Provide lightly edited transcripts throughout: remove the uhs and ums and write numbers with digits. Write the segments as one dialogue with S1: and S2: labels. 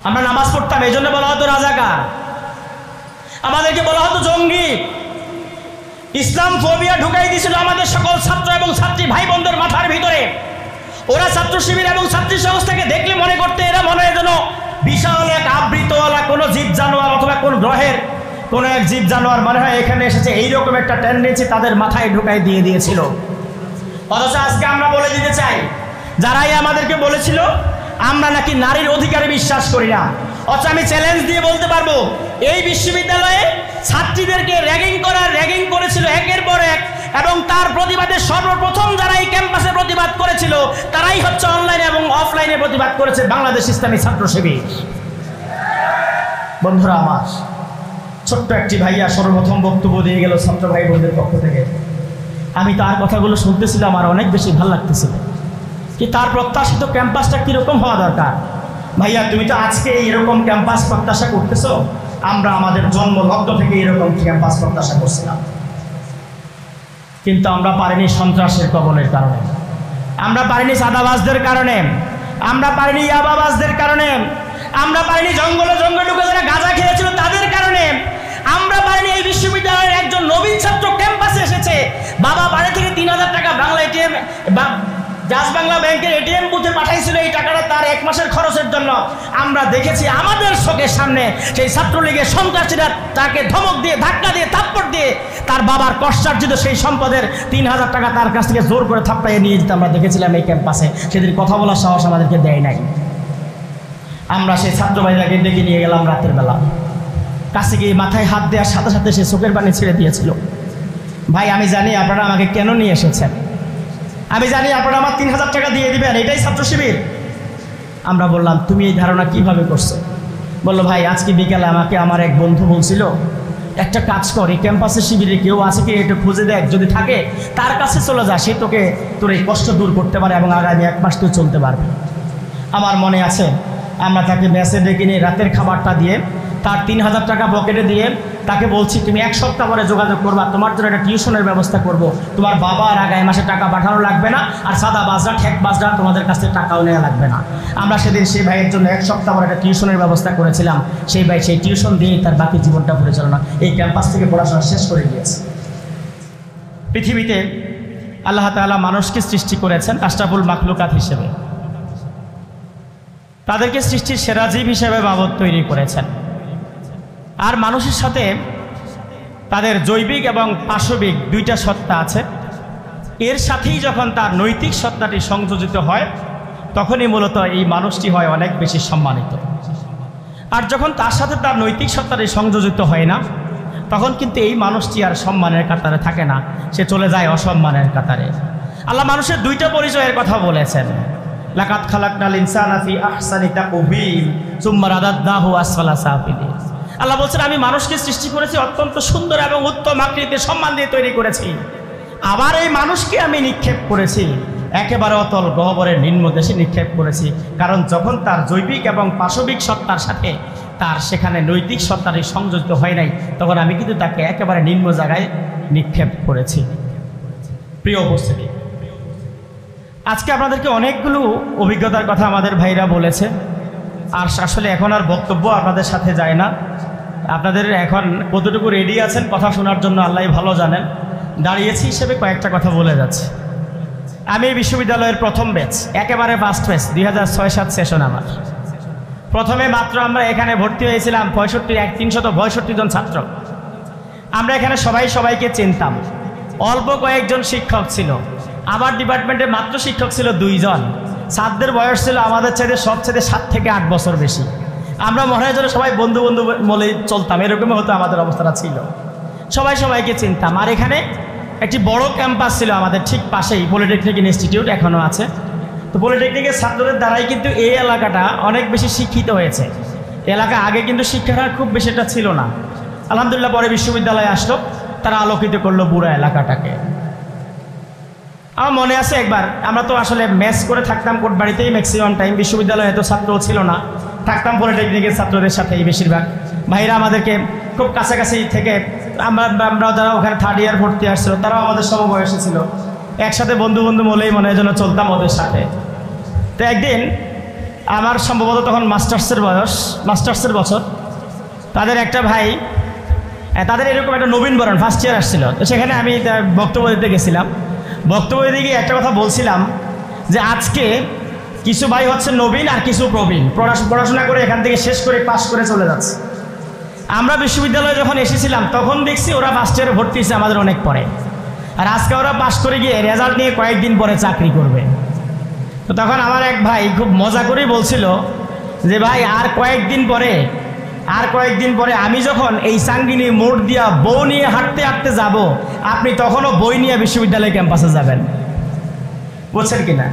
S1: আমরা নামাজ পড়তাম, এই জন্য বলা হতো রাজাকার, আমাদেরকে বলা হতো জঙ্গি। ইসলাম ফোবিয়া ঢুকাই দিয়েছিল আমাদের সকল ছাত্র এবং ছাত্রী ভাই বোনদের মাথার ভিতরে। ওরা ছাত্র শিবির এবং ছাত্রী সংস্থাকে দেখলে মনে করতে এরা মনে হয় যেন বিশাল এক আবৃতওয়ালা কোনো জীব জানোয়ার অথবা কোন গ্রহের কোনো এক জীব জানোয়ার মনে হয় এখানে এসেছে, এইরকম একটা টেন্ডেন্সি তাদের মাথায় ঢুকাই দিয়ে দিয়েছিল। অথচ আজকে আমরা বলে দিতে চাই, যারাই আমাদেরকে বলেছিল আমরা নাকি নারীর অধিকারে বিশ্বাস করি না, অথচ আমি চ্যালেঞ্জ দিয়ে বলতে পারবো এই বিশ্ববিদ্যালয়ে ছাত্রীদেরকে র্যাগিং করেছিল একের পর এক, এবং তার প্রতিবাদে সর্বপ্রথম যারা এই ক্যাম্পাসে প্রতিবাদ করেছিল তারাই হচ্ছে অনলাইনে এবং অফলাইনে প্রতিবাদ করেছে বাংলাদেশ ইসলামী ছাত্র শিবির। বন্ধুরা আমার, ছোট্ট একটি ভাইয়া সর্বপ্রথম বক্তব্য দিয়ে গেল ছাত্র ভাই বোনদের পক্ষ থেকে। আমি তার কথাগুলো শুনতেছিলাম আর অনেক বেশি ভালো লাগতেছিল কি তার প্রত্যাশিত ক্যাম্পাসটা কীরকম হওয়া দরকার। ভাইয়া তুমি তো আজকে এরকম ক্যাম্পাস প্রত্যাশা করতেছো, আমরা আমাদের জন্মলগ্ন থেকে এরকম ক্যাম্পাস প্রত্যাশা করছিলাম, কিন্তু আমরা পারিনি সন্ত্রাসের কবলের কারণে, আমরা পারিনি চাঁদাবাজদের কারণে, আমরা পারিনি ইয়াবাবাজদের কারণে, আমরা পারিনি জঙ্গলে ঢুকে যারা গাঁজা খেয়েছিল তাদের কারণে, আমরা পারিনি এই বিশ্ববিদ্যালয়ের একজন নবীন ছাত্র ক্যাম্পাসে এসেছে, বাবা বাড়ি থেকে 3000 টাকা বাংলা এটিএম জাজ বাংলা ব্যাংকের এটিএম বুথে পাঠাইছিল এই টাকাটা তার 1 মাসের খরচের জন্য। আমরা দেখেছি আমাদের চোখের সামনে সেই ছাত্রলীগের সন্ত্রাসীরা তাকে ধমক দিয়ে, ধাক্কা দিয়ে, থাপ্পড় দিয়ে তার বাবার কষ্টার্জিত সেই সম্পদের 3000 টাকা তার কাছ থেকে জোর করে থাপ্পড়িয়ে নিয়ে যেতে আমরা দেখেছিলাম এই ক্যাম্পাসে। সেদিন কথা বলার সাহস আমাদেরকে দেয় নাই। আমরা সেই ছাত্র ভাইরাকে ডেকে নিয়ে গেলাম রাতের বেলা, কাছে গিয়ে মাথায় হাত দেওয়ার সাথে সাথে সে চোখের পানি ছেড়ে দিয়েছিল। ভাই আমি জানি আপনারা আমাকে কেন নিয়ে এসেছেন, আমি জানি আপনারা আমার 3000 টাকা দিয়ে দিবেন, এটাই ছাত্র শিবির। আমরা বললাম তুমি এই ধারণা কিভাবে করছো? বললো ভাই আজকে বিকালে আমাকে আমার এক বন্ধু বলছিল একটা কাজ কর, এই ক্যাম্পাসের শিবিরে কেউ আছে কি একটু খুঁজে দেখ, যদি থাকে তার কাছে চলে যা, সে তোকে তোর এই কষ্ট দূর করতে পারে এবং আগামী 1 মাস তুই চলতে পারবে। আমার মনে আছে আমরা তাকে মেসে ডেকে নিয়ে রাতের খাবারটা দিয়ে তার 3000 টাকা পকেটে দিয়ে তাকে বলছি তুমি 1 সপ্তাহ পরে যোগাযোগ করবা, তোমার জন্য একটা টিউশনের ব্যবস্থা করব, তোমার বাবা আর আগামী মাসে টাকা পাঠানো লাগবে না, আর সাদা বাজরা ঠেক বাজরা তোমাদের কাছ থেকে টাকাও নেওয়া লাগবে না। আমরা সেদিন সেই ভাইয়ের জন্য 1 সপ্তাহ পরে একটা টিউশনের ব্যবস্থা করেছিলাম। সেই ভাই সেই টিউশন দিয়েই তার বাকি জীবনটা পরিচালনা এই ক্যাম্পাস থেকে পড়াশোনা শেষ করে গিয়েছে। পৃথিবীতে আল্লাহ তাআলা মানুষকে সৃষ্টি করেছেন আশরাফুল মাখলুকাত হিসেবে, তাদেরকে সৃষ্টির সেরা জীব হিসেবে বাবদ তৈরি করেছেন। আর মানুষের সাথে তাদের জৈবিক এবং পাশবিক 2টা সত্তা আছে। এর সাথেই যখন তার নৈতিক সত্তাটি সংযোজিত হয় তখনই মূলত এই মানুষটি হয় অনেক বেশি সম্মানিত। আর যখন তার সাথে তার নৈতিক সত্তাটি সংযোজিত হয় না তখন কিন্তু এই মানুষটি আর সম্মানের কাতারে থাকে না, সে চলে যায় অসম্মানের কাতারে। আল্লাহ মানুষের 2টা পরিচয়ের কথা বলেছেন, লাকাদ খালাকনাল ইনসানা ফি আহসানি তাকওয়িম সুম্মা রাদাদনাহু আসফালা সাফিলিন। আল্লাহ বলছেন আমি মানুষকে সৃষ্টি করেছি অত্যন্ত সুন্দর এবং উত্তম আকৃতিতে, সম্মান দিয়ে তৈরি করেছি, আবার এই মানুষকে আমি নিক্ষেপ করেছি একেবারে অতল গহ্বরের নিম্ন দেশে নিক্ষেপ করেছি। কারণ যখন তার জৈবিক এবং পাশবিক সত্তার সাথে তার সেখানে নৈতিক সত্তাটি সংযোজিত হয় নাই তখন আমি কিন্তু তাকে একেবারে নিম্ন জায়গায় নিক্ষেপ করেছি। প্রিয় উপস্থিতি, আজকে আপনাদেরকে অনেকগুলো অভিজ্ঞতার কথা আমাদের ভাইরা বলেছে, আর আসলে এখন আর বক্তব্য আপনাদের সাথে যায় না। আপনাদের এখন কতটুকু রেডি আছেন কথা শোনার জন্য আল্লাহ ভালো জানেন। দাঁড়িয়েছি হিসেবে কয়েকটা কথা বলে যাচ্ছে। আমি এই বিশ্ববিদ্যালয়ের প্রথম ব্যাচ, একেবারে ফার্স্ট ব্যাচ, 2006-07 সেশন আমার। প্রথমে মাত্র আমরা এখানে ভর্তি হয়েছিলাম 365 জন ছাত্র। আমরা এখানে সবাইকে চিনতাম, অল্প কয়েকজন শিক্ষক ছিল। আমার ডিপার্টমেন্টে মাত্র শিক্ষক ছিল 2 জন। ছাত্রদের বয়স ছিল আমাদের চাইতে সবচেয়ে 7 থেকে 8 বছর বেশি। আমরা মনে হয় যেন সবাই বন্ধু বলে চলতাম, এরকমই হতো আমাদের অবস্থাটা ছিল। সবাইকে চিনতাম। আর এখানে একটি বড় ক্যাম্পাস ছিল আমাদের ঠিক পাশেই, পলিটেকনিক ইনস্টিটিউট এখনও আছে। তো পলিটেকনিকের ছাত্রদের দ্বারাই কিন্তু এই এলাকাটা অনেক বেশি শিক্ষিত হয়েছে। এলাকা আগে কিন্তু শিক্ষাটা খুব বেশিটা ছিল না। আলহামদুলিল্লাহ পরে বিশ্ববিদ্যালয়ে আসলো, তারা আলোকিত করলো পুরো এলাকাটাকে। আমার মনে আছে একবার আমরা তো আসলে মেস করে থাকতাম কোটবাড়িতেই ম্যাক্সিমাম টাইম, বিশ্ববিদ্যালয়ে এত ছাত্র ছিল না, থাকতাম পলিটেকনিকের ছাত্রদের সাথেই বেশিরভাগ। ভাইরা আমাদেরকে খুব কাছাকাছি থেকে আমরা যারা ওখানে 3rd ইয়ার ভর্তি আসছিল তারাও আমাদের সমবয়সী ছিল, একসাথে বন্ধু বলেই মনে হয় যেন চলতাম ওদের সাথে। তো একদিন আমার সম্ভবত তখন মাস্টার্সের বছর। তাদের একটা ভাই, তাদের এরকম একটা নবীনবরণ ফার্স্ট ইয়ার আসছিল, তো সেখানে আমি বক্তব্য দিতে গেছিলাম। বক্তব্য দিতে গিয়ে একটা কথা বলছিলাম যে আজকে কিছু ভাই হচ্ছে নবীন আর কিছু প্রবীণ, পড়াশোনা করে এখান থেকে শেষ করে পাশ করে চলে যাচ্ছে। আমরা বিশ্ববিদ্যালয়ে যখন এসেছিলাম তখন দেখছি ওরা ফার্স্ট ইয়ারে ভর্তি হয়েছে আমাদের অনেক পরে, আর আজকে ওরা পাশ করে গিয়ে রেজাল্ট নিয়ে কয়েকদিন পরে চাকরি করবে। তো তখন আমার এক ভাই খুব মজা করেই বলছিল যে ভাই আর কয়েকদিন পরে আমি যখন এই সাঙ্গিনী মোড় দিয়া বউ নিয়ে হাঁটতে হাঁটতে যাব, আপনি তখনও বই নিয়ে বিশ্ববিদ্যালয় ক্যাম্পাসে যাবেন। বুঝছেন কিনা?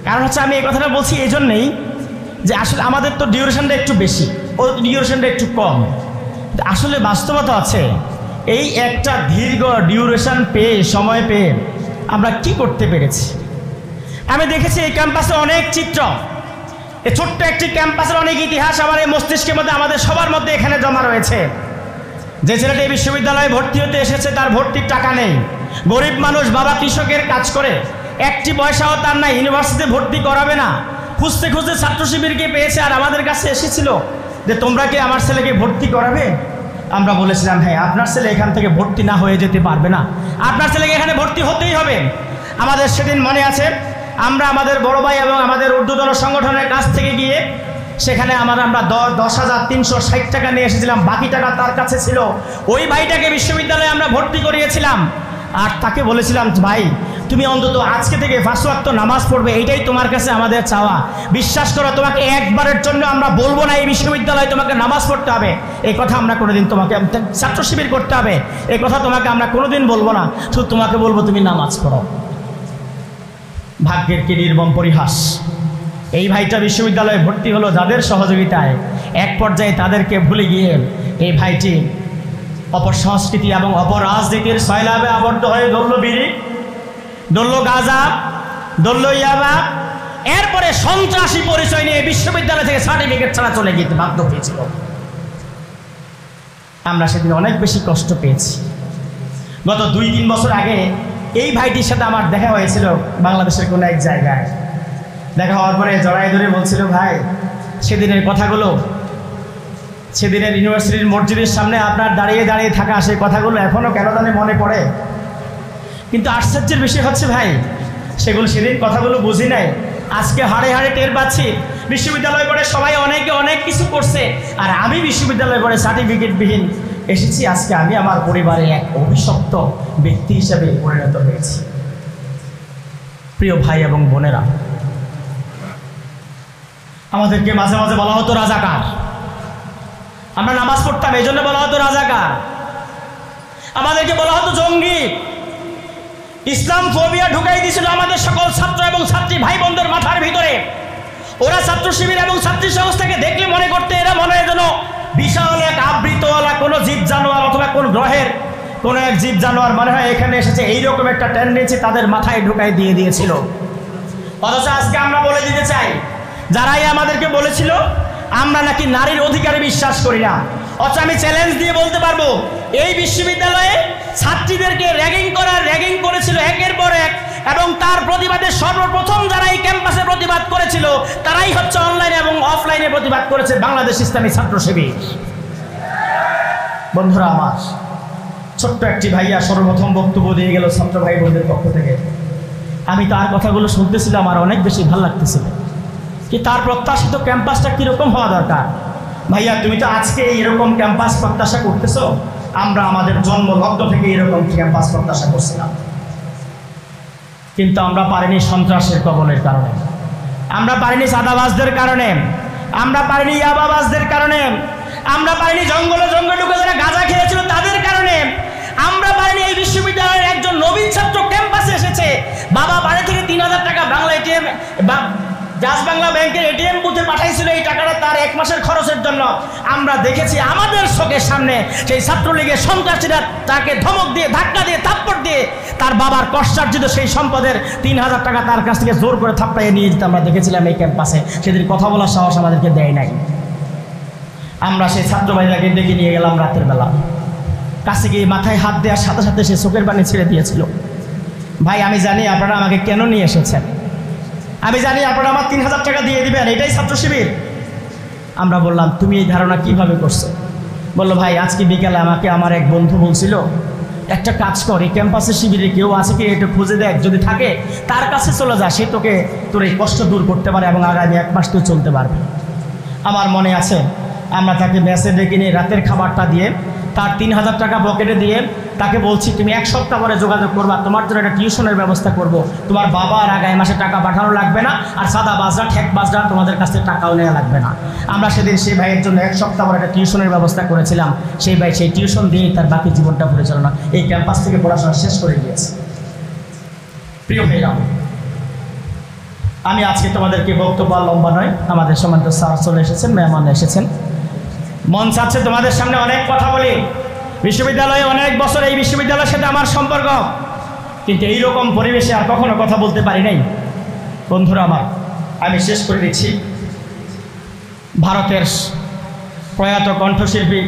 S1: কারণ হচ্ছে আমি এই কথাটা বলছি এই জন্যেই যে আসলে আমাদের তো ডিউরেশনটা একটু বেশি, ও ডিউরেশনটা একটু কম। আসলে বাস্তবতা আছে, এই একটা দীর্ঘ ডিউরেশন পেয়ে, সময় পেয়ে আমরা কি করতে পেরেছি। আমি দেখেছি এই ক্যাম্পাসে অনেক চিত্র, এই ছোট্ট একটি ক্যাম্পাসের অনেক ইতিহাস আমার এই মস্তিষ্কের মধ্যে, আমাদের সবার মধ্যে এখানে জমা রয়েছে। যে ছেলেটি এই বিশ্ববিদ্যালয়ে ভর্তি হতে এসেছে তার ভর্তির টাকা নেই, গরিব মানুষ, বাবা কৃষকের কাজ করে, একটি পয়সাও তার নাই, ইউনিভার্সিটিতে ভর্তি করাবে না, খুঁজতে খুঁজতে ছাত্র শিবিরকে পেয়েছে আর আমাদের কাছে এসেছিল যে তোমরা কি আমার ছেলেকে ভর্তি করাবে। আমরা বলেছিলাম হ্যাঁ, আপনার ছেলে এখান থেকে ভর্তি না হয়ে যেতে পারবে না, আপনার ছেলেকে এখানে ভর্তি হতেই হবে। আমাদের সেদিন মনে আছে, আমরা আমাদের বড় ভাই এবং আমাদের ঊর্ধ্বতন সংগঠনের কাছ থেকে গিয়ে সেখানে আমরা 10,360 টাকা নিয়ে এসেছিলাম, বাকি টাকা তার কাছে ছিল। ওই ভাইটাকে বিশ্ববিদ্যালয়ে আমরা ভর্তি করিয়েছিলাম আর তাকে বলেছিলাম ভাই তুমি অন্তত আজকে থেকে 5 ওয়াক্ত নামাজ পড়বে, এইটাই তোমার কাছে আমাদের চাওয়া। বিশ্বাস করো, তোমাকে একবারের জন্য আমরা বলবো না এই বিশ্ববিদ্যালয়ে তোমাকে নামাজ পড়তে হবে, এই কথা আমরা কোনোদিন, তোমাকে ছাত্র শিবির করতে হবে এই কথা তোমাকে আমরা কোনোদিন বলবো না, শুধু তোমাকে বলবো তুমি নামাজ পড়ো। ভাগ্যের কি নির্মম পরিহাস, এই ভাইটা বিশ্ববিদ্যালয়ে ভর্তি হলো যাদের সহযোগিতায়, এক পর্যায়ে তাদেরকে ভুলে গিয়ে এই ভাইটি অপসংস্কৃতি এবং অপরাজনীতির সয়লাবে আবদ্ধ হয়ে ধরল বিড়ি, ধরল গাঁজা, ধরল ইয়াবা, এরপরে সন্ত্রাসী পরিচয় নিয়ে বিশ্ববিদ্যালয় থেকে সার্টিফিকেট ছাড়া চলে যেতে বাধ্য হয়েছিল। আমরা সেদিন অনেক বেশি কষ্ট পেয়েছি। গত 2-3 বছর আগে এই ভাইটির সাথে আমার দেখা হয়েছিল বাংলাদেশের কোনো এক জায়গায়। দেখা হওয়ার পরে জড়াই ধরে বলছিল ভাই সেদিনের কথাগুলো, সেদিনের ইউনিভার্সিটির মসজিদের সামনে আপনার দাঁড়িয়ে দাঁড়িয়ে থাকা সেই কথাগুলো এখনও কেন জানি মনে পড়ে। কিন্তু আশ্চর্যের বিষয় হচ্ছে ভাই, সেগুলো সেদিন কথাগুলো বুঝি নাই, আজকে হাড়ে হাড়ে টের পাচ্ছি। বিশ্ববিদ্যালয় পড়ে সবাই অনেকে অনেক কিছু করছে, আর আমি বিশ্ববিদ্যালয় পড়ে সার্টিফিকেটবিহীন এসেছি। আজকে আমি আমার পরিবারে এক অভিশপ্ত ব্যক্তি হিসেবে পরিণত হয়েছি। প্রিয় ভাই এবং বোনেরা, আমাদেরকে মাঝে মাঝে বলা হতো রাজাকার, আমরা নামাজ পড়তাম এই জন্য বলা হতো রাজাকার, আমাদেরকে বলা হতো জঙ্গি। ইসলাম ফোবিয়া ঢুকাই দিয়েছিল আমাদের সকল ছাত্র এবং ছাত্রী ভাই বোনদের মাথার ভিতরে। ওরা ছাত্র শিবির এবং ছাত্রী সংস্থাকে দেখলে মনে করতে এরা মনে হয় যেন বিশাল এক আবৃতওয়ালা কোনো জীব জানোয়ার অথবা কোন গ্রহের কোনো এক জীব জানোয়ার মনে হয় এখানে এসেছে, এইরকম একটা টেন্ডেন্সি তাদের মাথায় ঢুকাই দিয়ে দিয়েছিল। অথচ আজকে আমরা বলে দিতে চাই, যারাই আমাদেরকে বলেছিল আমরা নাকি নারীর অধিকারে বিশ্বাস করি না, অথচ আমি চ্যালেঞ্জ দিয়ে বলতে পারবো এই বিশ্ববিদ্যালয়ে ছাত্রীদেরকে র্যাগিং করেছিল একের পর এক, এবং তার প্রতিবাদে সর্বপ্রথম যারা এই ক্যাম্পাসে প্রতিবাদ করেছিল তারাই হচ্ছে অনলাইনে এবং অফলাইনে প্রতিবাদ করেছে বাংলাদেশ ইসলামী ছাত্র শিবির। বন্ধুরা আমার, ছোট্ট একটি ভাইয়া সর্বপ্রথম বক্তব্য দিয়ে গেল ছাত্র ভাই বোনদের পক্ষ থেকে। আমি তার কথাগুলো শুনতেছিলাম, আর অনেক বেশি ভালো লাগতেছিল কি তার প্রত্যাশিত ক্যাম্পাসটা কীরকম হওয়া দরকার। ভাইয়া তুমি তো আজকে এরকম ক্যাম্পাস প্রত্যাশা করতেছো, আমরা আমাদের জন্মলগ্ন থেকে এরকম ক্যাম্পাস প্রত্যাশা করছিলাম, কিন্তু আমরা পারিনি সন্ত্রাসের কবলের কারণে, আমরা পারিনি চাঁদাবাজদের কারণে, আমরা পারিনি ইয়াবাবাজদের কারণে, আমরা পারিনি জঙ্গলে ঢুকে যারা গাঁজা খেয়েছিল তাদের কারণে, আমরা পারিনি এই বিশ্ববিদ্যালয়ের একজন নবীন ছাত্র ক্যাম্পাসে এসেছে, বাবা বাড়ি থেকে 3000 টাকা বাংলা এটিএম জাজ বাংলা ব্যাংকের এটিএম বুথে পাঠাইছিল এই টাকাটা তার 1 মাসের খরচের জন্য। আমরা দেখেছি আমাদের চোখের সামনে সেই ছাত্রলীগের সন্ত্রাসীরা তাকে ধমক দিয়ে, ধাক্কা দিয়ে, থাপ্পড় দিয়ে তার বাবার কষ্টার্জিত সেই সম্পদের 3000 টাকা তার কাছ থেকে জোর করে থাপ্পাইয়ে নিয়ে যেতে আমরা দেখেছিলাম এই ক্যাম্পাসে। সেদিন কথা বলার সাহস আমাদেরকে দেয় নাই। আমরা সেই ছাত্র ভাইরাকে ডেকে নিয়ে গেলাম রাতের বেলা, কাছে গিয়ে মাথায় হাত দেওয়ার সাথে সাথে সে চোখের পানি ছেড়ে দিয়েছিল। ভাই আমি জানি আপনারা আমাকে কেন নিয়ে এসেছেন, আমি জানি আপনারা আমার 3000 টাকা দিয়ে দিবেন, এটাই ছাত্র শিবির। আমরা বললাম তুমি এই ধারণা কিভাবে করছো? বললো ভাই আজকে বিকালে আমাকে আমার এক বন্ধু বলছিল একটা কাজ কর, এই ক্যাম্পাসের শিবিরে কেউ আছে কি একটু খুঁজে দেখ, যদি থাকে তার কাছে চলে যা, সে তোকে তোর এই কষ্ট দূর করতে পারে এবং আগামী 1 মাস তুই চলতে পারবে। আমার মনে আছে আমরা তাকে মেসে ডেকে নিয়ে রাতের খাবারটা দিয়ে তার 3000 টাকা পকেটে দিয়ে তাকে বলছি তুমি 1 সপ্তাহ পরে যোগাযোগ করবা, তোমার জন্য একটা টিউশনের ব্যবস্থা করব, তোমার বাবা আর আগামী মাসে টাকা পাঠানো লাগবে না, আর সাদা বাজরা ঠেক বাজরা তোমাদের কাছে টাকাও নেওয়া লাগবে না। আমরা সেদিন সেই ভাইয়ের জন্য 1 সপ্তাহ পরে একটা টিউশনের ব্যবস্থা করেছিলাম। সেই ভাই সেই টিউশন দিয়েই তার বাকি জীবনটা পরিচালনা এই ক্যাম্পাস থেকে পড়াশোনা শেষ করে গিয়েছে। প্রিয় ভাইরা, আমি আজকে তোমাদেরকে বক্তব্য লম্বা নয়, আমাদের সম্মানিত স্যার চলে এসেছেন, মেহমান এসেছেন, মন চাচ্ছে তোমাদের সামনে অনেক কথা বলি। বিশ্ববিদ্যালয়ে অনেক বছর এই বিশ্ববিদ্যালয়ের সাথে আমার সম্পর্ক, কিন্তু এইরকম পরিবেশে আর কখনো কথা বলতে পারি নাই। বন্ধুরা আমার, আমি শেষ করে দিচ্ছি। ভারতের প্রয়াত কণ্ঠশিল্পী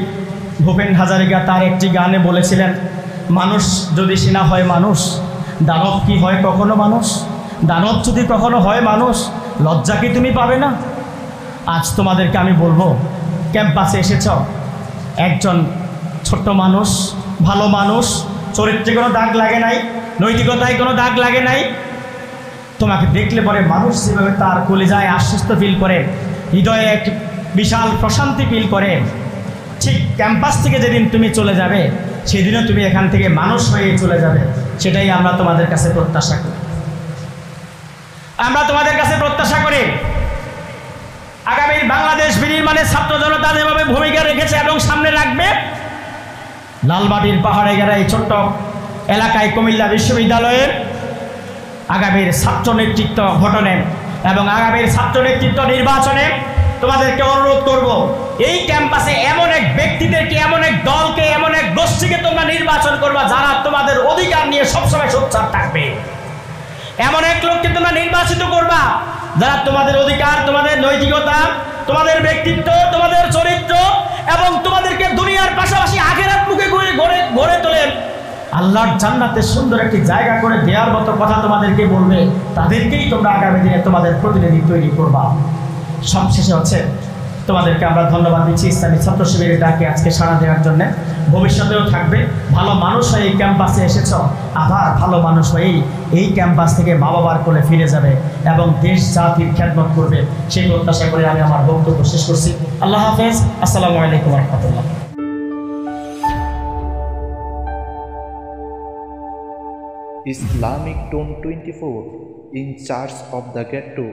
S1: ভূপেন হাজারিকা তার একটি গানে বলেছিলেন, মানুষ যদি সেনা হয় মানুষ, দানব কি হয় কখনো মানুষ? দানব যদি কখনো হয় মানুষ, লজ্জা কি তুমি পাবে না? আজ তোমাদেরকে আমি বলবো, ক্যাম্পাসে এসেছ, একজন ছোট্ট মানুষ, ভালো মানুষ, চরিত্রে কোনো দাগ লাগে নাই, নৈতিকতায় কোনো দাগ লাগে নাই। তোমাকে দেখলে পরে মানুষ যেভাবে তার কলিজায় আশ্বস্ত ফিল করে, হৃদয়ে এক বিশাল প্রশান্তি ফিল করে, ঠিক ক্যাম্পাস থেকে যেদিন তুমি চলে যাবে সেদিনও তুমি এখান থেকে মানুষ হয়ে চলে যাবে। সেটাই আমরা তোমাদের কাছে প্রত্যাশা করি। আমরা তোমাদের কাছে প্রত্যাশা করি আগামীর বাংলাদেশ বিনির্মাণে ছাত্র জনতা যেভাবে ভূমিকা রেখেছে এবং সামনে রাখবে, লালমাটির পাহাড়ে গেরা এই ছোট্ট এলাকায় কুমিল্লা বিশ্ববিদ্যালয়ের আগামীর ছাত্র নেতৃত্ব গঠনে এবং আগামীর ছাত্র নেতৃত্ব নির্বাচনে তোমাদেরকে অনুরোধ করব, এই ক্যাম্পাসে এমন এক ব্যক্তিদেরকে, এমন এক দলকে, এমন এক গোষ্ঠীকে তোমরা নির্বাচন করবা যারা তোমাদের অধিকার নিয়ে সবসময় সোচ্চার থাকবে। এমন এক লোককে তোমরা নির্বাচিত করবা যারা তোমাদের অধিকার, তোমাদের নৈতিকতা, তোমাদের ব্যক্তিত্ব, তোমাদের চরিত্র এবং তোমাদেরকে দুনিয়ার পাশাপাশি আখিরাত মুখে গড়ে তোলেন, আল্লাহর জান্নাতে সুন্দর একটি জায়গা করে দেওয়ার মতো কথা তোমাদেরকে বলবে, তাদেরকেই তোমরা আগামী দিনে তোমাদের প্রতিনিধি তৈরি করবা। সবশেষে হচ্ছে তোমাদেরকে আমরা ধন্যবাদ দিচ্ছি ইসলামী ছাত্র শিবিরের ডাকে আজকে সাড়া দেওয়ার জন্য। ভবিষ্যতেও থাকবে, ভালো মানুষ হয়ে এই ক্যাম্পাসে এসেছ, আবার ভালো মানুষ হয়েই এই ক্যাম্পাস থেকে মা বাবার কোলে ফিরে যাবে এবং দেশ জাতির খেদমত করবে, সেই প্রত্যাশা করে আমি আমার বক্তব্য শেষ করছি। আল্লাহ হাফেজ। আসসালামু আলাইকুম ওয়া রাহমাতুল্লাহ।
S2: Islamic Tone 24 in charge of the ghetto